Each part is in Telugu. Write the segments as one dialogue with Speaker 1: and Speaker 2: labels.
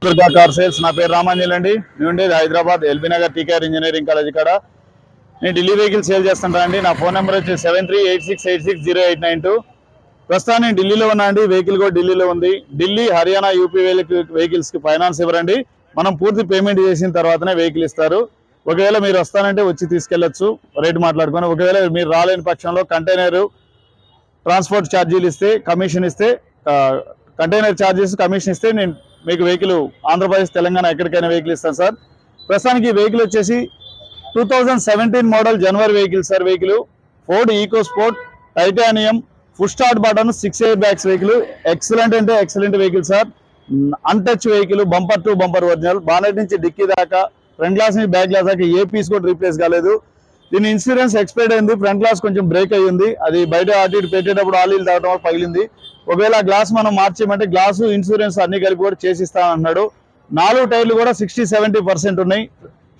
Speaker 1: Durga car sales. నా పేరు రామాంజల్ అండి. నేను ఉండేది Hyderabad LB Nagar TKR engineering college కాడ. నేను ఢిల్లీ వెహికల్ సేల్ చేస్తుంటా అండి. నా ఫోన్ నెంబర్ వచ్చి 7386860892. ప్రస్తుతాన్ని నేను ఢిల్లీలో ఉన్నా అండి. వెహికల్ కూడా ఢిల్లీలో ఉంది. ఢిల్లీ, హర్యానా, యూపీ వెహికల్స్కి ఫైనాన్స్ ఇవ్వరండి. మనం పూర్తి పేమెంట్ చేసిన తర్వాతనే వెహికల్ ఇస్తారు. ఒకవేళ మీరు వస్తానంటే వచ్చి తీసుకెళ్లొచ్చు, రేటు మాట్లాడుకొని. ఒకవేళ మీరు రాలేని పక్షంలో కంటైనర్ ట్రాన్స్పోర్ట్ ఛార్జీలు ఇస్తే, కమిషన్ ఇస్తే, కంటైనర్ ఛార్జెస్ కమిషన్ ఇస్తే నేను మీకు వెహికల్ ఆంధ్రప్రదేశ్, తెలంగాణ ఎక్కడికైనా వెహికల్ ఇస్తాను సార్. ప్రస్తుతానికి ఈ వెహికల్ వచ్చేసి 2017 మోడల్ జనవరి vehicle sir. Vehicle Ford EcoSport titanium full start button 6 air bags vehicle. Excellent అంటే excellent vehicle sir. Untouch vehicle, bumper to bumper original. Bonnet నుంచి డిక్కీ దాకా, ఫ్రంట్ గ్లాస్ నుంచి బ్యాక్ గ్లాస్ దాకా ఏ పీస్ కూడా రీప్లేస్ కాలేదు. దీని ఇన్సూరెన్స్ ఎక్స్పైర్డ్ అయింది. ఫ్రంట్ గ్లాస్ కొంచెం బ్రేక్ అయ్యింది. అది బయట అటు ఇటు పెట్టేటప్పుడు ఆయిల్ తాగడం వల్ల పగిలింది. ఒకవేళ ఆ గ్లాస్ మనం మార్చేయమంటే గ్లాసు, ఇన్సూరెన్స్ అన్ని కలిపి కూడా చేసిస్తామన్నాడు. 4 టైర్లు కూడా 60-70% ఉన్నాయి.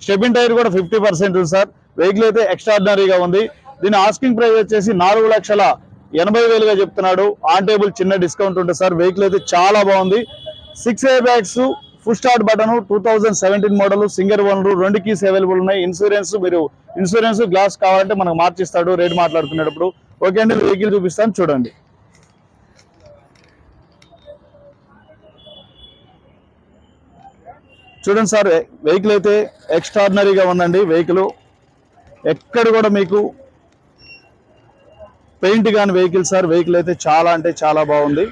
Speaker 1: స్టెబిన్ టైర్ కూడా 50% ఉంది సార్. వెహికల్ అయితే ఎక్స్ట్రాడినరీగా ఉంది. దీని ఆస్కింగ్ ప్రైస్ వచ్చేసి 4,80,000గా చెప్తున్నాడు. ఆన్ టేబుల్ చిన్న డిస్కౌంట్ ఉంటుంది సార్. వెహికల్ అయితే చాలా బాగుంది. 6 air bags, full start button, 2017 model, singer owner, 2 keys available ఉన్నాయి. ఇన్సూరెన్స్ గ్లాస్ కావాలంటే మనకు మార్చిస్తాడు రేట్ మాట్లాడుకునేటప్పుడు. ఓకే అండి, వెహికల్ చూపిస్తాను చూడండి. చూడండి సార్, వెహికల్ అయితే ఎక్స్ట్రాడినరీగా ఉందండి. వెహికల్ ఎక్కడ కూడా మీకు పెయింట్ కాని వెహికల్ సార్. వెహికల్ అయితే చాలా అంటే చాలా బాగుంది.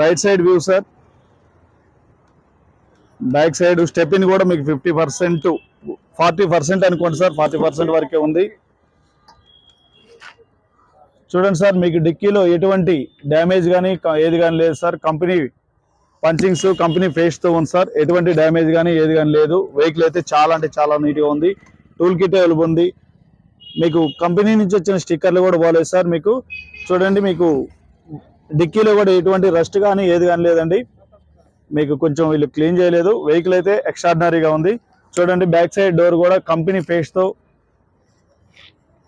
Speaker 1: Right side view sir. Back side స్టెప్పిన్ కూడా మీకు 50%, 40% అనుకోండి సార్. 40% వరకే ఉంది. చూడండి సార్, మీకు డిక్కీలో ఎటువంటి డ్యామేజ్ కానీ ఏది కానీ లేదు సార్. కంపెనీ పంచింగ్స్, కంపెనీ ఫేస్తో ఉంది సార్. ఎటువంటి డ్యామేజ్ కానీ ఏది కానీ లేదు. వెహికల్ అయితే చాలా అంటే చాలా నీట్గా ఉంది. టూల్ కిట్ అవైలబుల్ ఉంది. మీకు కంపెనీ నుంచి వచ్చిన స్టిక్కర్లు కూడా బాగాలేదు సార్. మీకు చూడండి, మీకు డిక్కీలో కూడా ఎటువంటి రస్ట్ కానీ ఏది కానీ లేదండి. మీకు కొంచెం వీళ్ళు క్లీన్ చేయలేదు. వెహికల్ అయితే ఎక్స్ట్రాడినరీగా ఉంది. చూడండి, బ్యాక్ సైడ్ డోర్ కూడా కంపెనీ ఫేస్తో,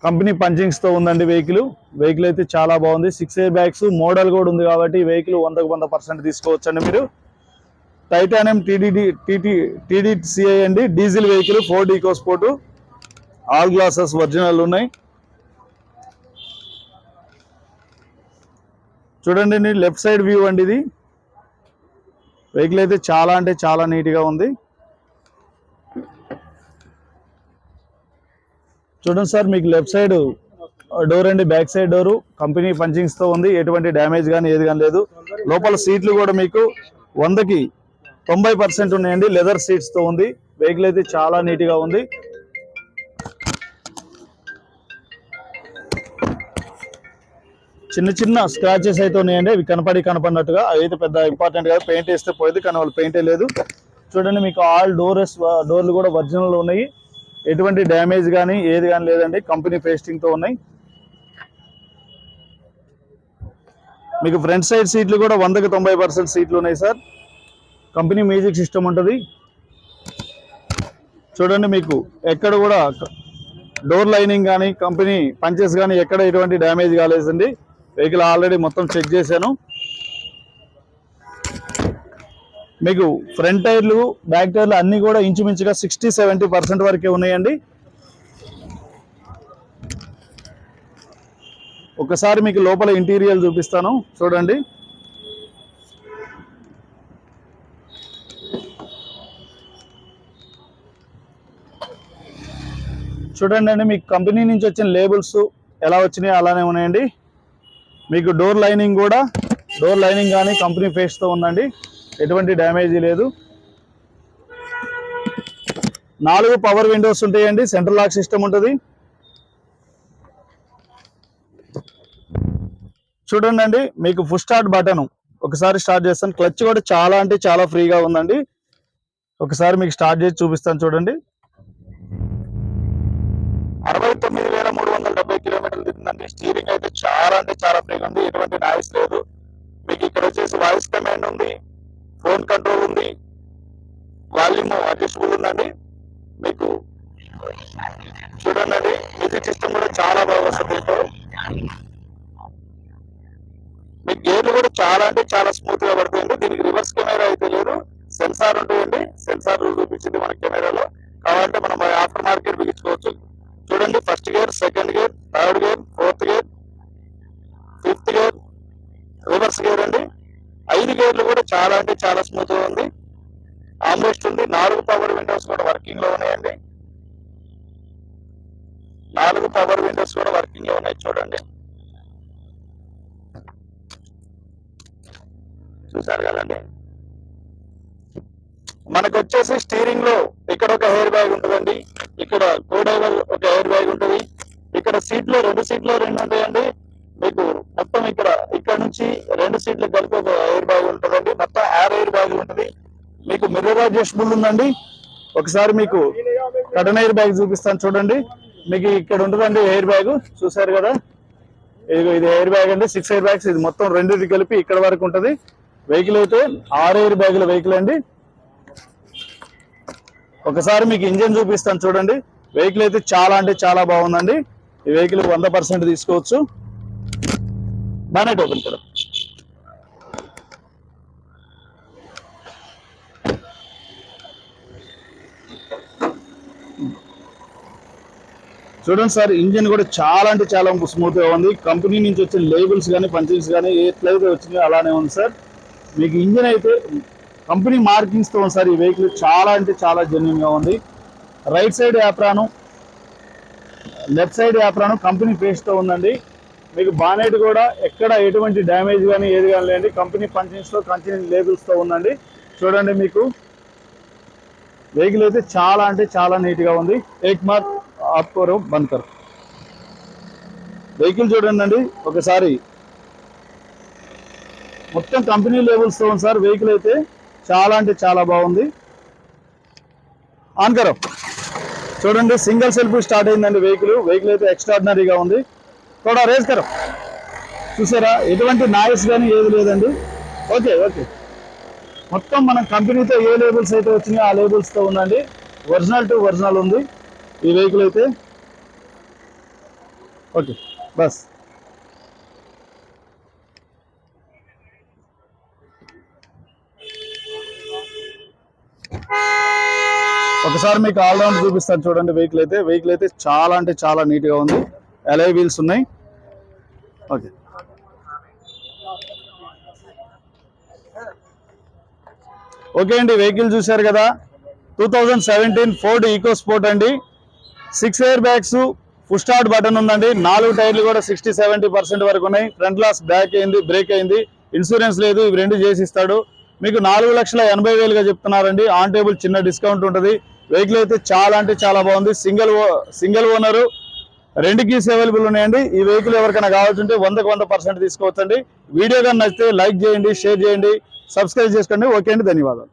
Speaker 1: కంపెనీ పంచింగ్స్తో ఉందండి. వెహికల్ అయితే చాలా బాగుంది. 6 ఎయిర్ బ్యాగ్స్ మోడల్ కూడా ఉంది కాబట్టి వెహికల్ 100% తీసుకోవచ్చండి మీరు. టైటానియం TDCI అండి, diesel vehicle, Ford EcoSport. All glasses original ఉన్నాయి. చూడండి, లెఫ్ట్ సైడ్ వ్యూ అండి ఇది. వెహికల్ అయితే చాలా అంటే చాలా నీట్గా ఉంది. చూడండి సార్, మీకు లెఫ్ట్ సైడ్ డోర్ అండి, బ్యాక్ సైడ్ డోరు కంపెనీ పంచింగ్స్తో ఉంది. ఎటువంటి డ్యామేజ్ కానీ ఏది కానీ లేదు. లోపల సీట్లు కూడా మీకు 100కి 90% ఉన్నాయండి. లెదర్ సీట్స్తో ఉంది. వెహికల్ అయితే చాలా నీట్గా ఉంది. చిన్న చిన్న స్క్రాచెస్ అయితే ఉన్నాయండి. అవి కనపడినట్టుగా. అవి అయితే పెద్ద ఇంపార్టెంట్ కాదు. పెయింట్ వేస్తే పోయింది, కానీ వాళ్ళు పెయింటే లేదు. చూడండి, మీకు ఆల్ డోర్లు కూడా ఒరిజినల్ ఉన్నాయి. ఎటువంటి డ్యామేజ్ కానీ ఏది కానీ లేదండి. కంపెనీ పేస్టింగ్తో ఉన్నాయి. మీకు ఫ్రంట్ సైడ్ సీట్లు కూడా 100కి 90% సీట్లు ఉన్నాయి సార్. కంపెనీ మ్యూజిక్ సిస్టమ్ ఉంటుంది. చూడండి, మీకు ఎక్కడ కూడా డోర్ లైనింగ్ కానీ కంపెనీ పంచెస్ కానీ ఎక్కడ ఎటువంటి డ్యామేజ్ కాలేదండి. వెహికల్ ఆల్రెడీ మొత్తం చెక్ చేశాను. మీకు ఫ్రంట్ టైర్లు, బ్యాక్ టైర్లు అన్నీ కూడా ఇంచుమించుగా 60-70% వరకే ఉన్నాయండి. ఒకసారి మీకు లోపల ఇంటీరియర్ చూపిస్తాను చూడండి. చూడండి, మీకు కంపెనీ నుంచి వచ్చిన లేబుల్స్ ఎలా వచ్చినాయో అలానే ఉన్నాయండి. మీకు డోర్ లైనింగ్ కానీ కంపెనీ ఫేస్తో ఉందండి. ఎటువంటి డ్యామేజ్ లేదు. 4 పవర్ విండోస్ ఉంటాయండి. సెంట్రల్ లాక్ సిస్టమ్ ఉంటుంది. చూడండి, మీకు ఫుల్ స్టార్ట్ బటన్ ఒకసారి స్టార్ట్ చేస్తాను. క్లచ్ కూడా చాలా అంటే చాలా ఫ్రీగా ఉందండి. ఒకసారి మీకు స్టార్ట్ చేసి చూపిస్తాను చూడండి. 69,370 కిలోమీటర్లు తిరిగిందండి. స్టీరింగ్ అయితే చాలా అంటే చాలా ఫ్రీగా ఉంది. ఎటువంటి నాయిస్ లేదు. మీకు ఇక్కడ వచ్చేసి వాయిస్ కమాండ్ ఉంది, ఫోన్ కంట్రోల్ ఉంది, వాల్యూమ్ అడ్జస్టబుల్ ఉందండి. మీకు చూడండి, మ్యూజిక్ సిస్టమ్ కూడా చాలా బాగా వస్తుంది. మీకు గేర్లు చాలా అంటే చాలా స్మూత్ గా పడుతుంది. దీనికి రివర్స్ కెమెరా అయితే లేదు, సెన్సార్ ఉంటాయండి. సెన్సార్ చూపించింది మన కెమెరాలో. కావాలంటే మనం ఆఫ్టర్ మార్కెట్ బిగించుకోవచ్చు. చూడండి, first gear, second gear, third gear, fourth gear, fifth gear, reverse gear అండి. 5 గేర్లు కూడా చాలా అంటే చాలా స్మూత్ గా ఉంది. ఆమ్రెస్ట్ ఉంది. 4 పవర్ విండోస్ కూడా వర్కింగ్ లో ఉన్నాయండి. 4 పవర్ విండోస్ కూడా వర్కింగ్ లో ఉన్నాయి. చూడండి, చూసారు కదండి. మనకు వచ్చేసి స్టీరింగ్ లో ఇక్కడ ఒక హెయిర్ బ్యాగ్ ఉంటుందండి, ఇక్కడ కోడైవర్ ఒక హెయిర్ బ్యాగ్ ఉంటుంది. ఇక్కడ సీట్లో 2 సీట్లు 2 ఉంటాయండి. మీకు మొత్తం ఇక్కడ నుంచి 2 సీట్లు కలిపి ఒక ఎయిర్ బ్యాగ్ ఉంటుందండి. మొత్తం 6 ఎయిర్ బ్యాగ్ ఉంటుంది. మీకు మిర్రర్ అడ్జస్టబుల్ ఉందండి. ఒకసారి మీకు కటన్ ఎయిర్ బ్యాగ్ చూపిస్తాను చూడండి. మీకు ఇక్కడ ఉంటుందండి ఎయిర్ బ్యాగ్, చూసారు కదా. ఇది ఎయిర్ బ్యాగ్ అండి, 6 ఎయిర్ బ్యాగ్స్. ఇది మొత్తం 2 కలిపి ఇక్కడ వరకు ఉంటుంది. వెహికల్ అయితే 6 ఎయిర్ బ్యాగుల వెహికల్ అండి. ఒకసారి మీకు ఇంజిన్ చూపిస్తాను చూడండి. వెహికల్ అయితే చాలా అంటే చాలా బాగుందండి. ఈ వెహికల్ 100% తీసుకోవచ్చు. బానెట్ ఓపెన్ కదా. చూడండి సార్, ఇంజిన్ కూడా చాలా అంటే చాలా స్మూత్ గా ఉంది. కంపెనీ నుంచి వచ్చిన లేబుల్స్ కానీ పంచింగ్స్ కానీ ఎట్లయితే వచ్చినాయో అలానే ఉంది సార్. మీకు ఇంజిన్ అయితే కంపెనీ మార్కింగ్స్ తో ఉంది సార్. ఈ వెహికల్ చాలా అంటే చాలా జెన్యూన్ గా ఉంది. Right side యాప్రాను, left side యాప్రాను company face తో ఉందండి. మీకు బానెట్ కూడా ఎక్కడ ఎటువంటి డ్యామేజ్ కానీ ఏది కానీ లేదండి. కంపెనీ పంచింగ్స్ తో, కంపెనీ లేబుల్స్ తో ఉందండి. చూడండి, మీకు వెహికల్ అయితే చాలా అంటే చాలా నీట్ గా ఉంది. ఏక్ మార్క్ ఆప్కోరో బంద్ కర్. వెహికల్ చూడండి అండి ఒకసారి, మొత్తం కంపెనీ లేబుల్స్ తో ఉంది సార్. వెహికల్ అయితే చాలా అంటే చాలా బాగుంది. ఆన్ కరో. చూడండి, సింగిల్ సెల్ఫ్ స్టార్ట్ అయిందండి వెహికల్. వెహికల్ అయితే ఎక్స్ట్రాడినరీగా ఉంది. కూడా రేస్ కరో. చూసారా, ఎటువంటి నాయిస్ కానీ ఏది లేదండి. ఓకే ఓకే, మొత్తం మనం కంపెనీతో ఏ లేబుల్స్ అయితే వచ్చినాయో ఆ లేబుల్స్ తో ఉందండి. ఒరిజినల్ టు ఒరిజినల్ ఉంది ఈ వెహికల్ అయితే. Okay bus. ఒకసారి మీకు ఆల్రౌండ్ చూపిస్తాను చూడండి. వెహికల్ అయితే చాలా అంటే చాలా నీట్ గా ఉంది. అలాయ్ వీల్స్ ఉన్నాయి. ఓకే, ఓకే అండి. వెహికల్ చూశారు కదా, 2017 ఫోర్డ్ ఈకో స్పోర్ట్ అండి. 6 air bags, full start button ఉందండి. 4 టైర్లు కూడా 60-70% వరకు ఉన్నాయి. ఫ్రంట్ గ్లాస్ బ్రేక్ అయింది. ఇన్సూరెన్స్ లేదు, ఇవి 2 చేసి ఇస్తాడు. మీకు 4,80,000గా చెప్తున్నారండి. ఆన్ టేబుల్ చిన్న డిస్కౌంట్ ఉంటుంది. వెహికల్ అయితే చాలా అంటే చాలా బాగుంది. సింగిల్ ఓనరు, 2 కీస్ అవైలబుల్ ఉన్నాయండి. ఈ వెహికల్ ఎవరికైనా కావాల్సింటే 100% తీసుకోవచ్చండి. వీడియో కానీ నచ్చితే లైక్ చేయండి, షేర్ చేయండి, సబ్స్క్రైబ్ చేసుకోండి. ఓకే అండి, ధన్యవాదాలు.